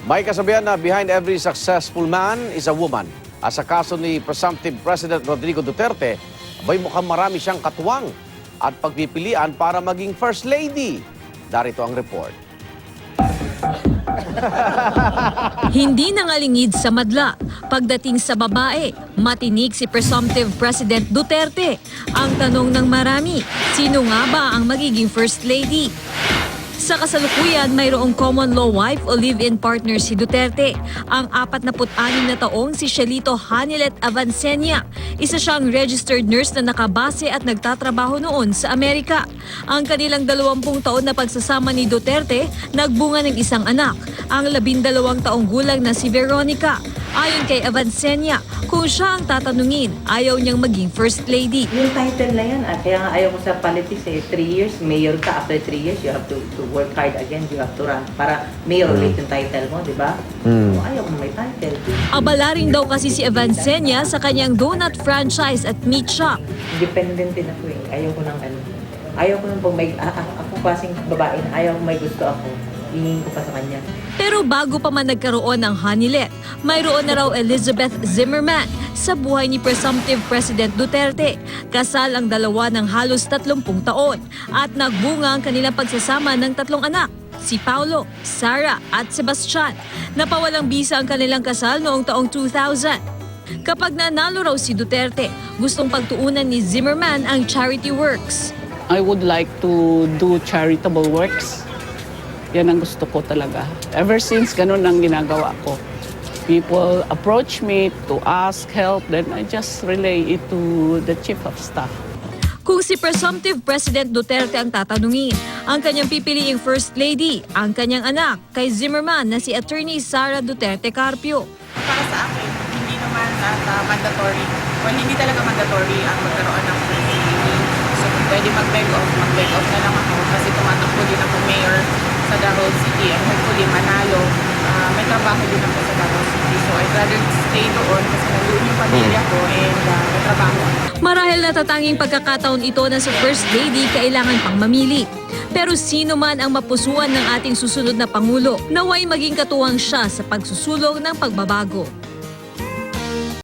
May kasabihan na behind every successful man is a woman. At sa kaso ni presumptive President Rodrigo Duterte, abay mukhang marami siyang katuwang at pagpipilian para maging First Lady. Darito ang report. Hindi nangalingid sa madla. Pagdating sa babae, matinig si presumptive President Duterte. Ang tanong ng marami, sino nga ba ang magiging First Lady? Sa kasalukuyan, mayroong common law wife o live-in partner si Duterte. Ang 46 na taong si Shelito Hanilet Avancenia. Isa siyang registered nurse na nakabase at nagtatrabaho noon sa Amerika. Ang kanilang 20 taon na pagsasama ni Duterte, nagbunga ng isang anak, ang 12 taong gulang na si Veronica. Ayon kay Avancenia, kung siya ang tatanungin, ayaw niyang maging First Lady. Yung title na yan, kaya nga ayaw ko sa politics 3 years, mayor ka, after 3 years, you have to work hard again, you have to run para mayor ulit yung title mo, di ba? So, ayaw ko may title. Abala rin daw kasi si Avancenia sa kanyang donut franchise at meat shop. Independent din ako eh, ayaw ko ng ano. Ayaw ko nang pag may, ako klaseng babae na ayaw ko may gusto ako. Hingin ko pa sa kanya. Pero bago pa man nagkaroon ng Hanilet, mayroon na raw Elizabeth Zimmerman sa buhay ni presumptive President Duterte. Kasal ang dalawa ng halos 30 taon at nagbunga ang kanilang pagsasama ng 3 anak, si Paulo, Sarah at Sebastian. Napawalang bisa ang kanilang kasal noong taong 2000. Kapag nanalo raw si Duterte, gustong pagtuunan ni Zimmerman ang charity works. I would like to do charitable works. Yan ang gusto ko talaga. Ever since, ganun ang ginagawa ko. People approach me to ask help, then I just relay it to the Chief of Staff. Kung si presumptive President Duterte ang tatanungin, ang kanyang pipiliing First Lady, ang kanyang anak kay Zimmerman na si Attorney Sara Duterte Carpio. Para sa akin, hindi naman mandatory. Well, hindi talaga mandatory ang magkaroon ng First Lady. So kung pwede mag-beg off na lang ako kasi tumatakbo din ako mayor sa Davao City and hopefully manalo. May trabaho din ako sa Davao City. So I'd rather stay doon kasi nandun yung pamilya ko and may trabaho. Marahil natatanging pagkakataon ito na sa First Lady kailangan pang mamili. Pero sino man ang mapusuan ng ating susunod na Pangulo, naway maging katuwang siya sa pagsusulong ng pagbabago.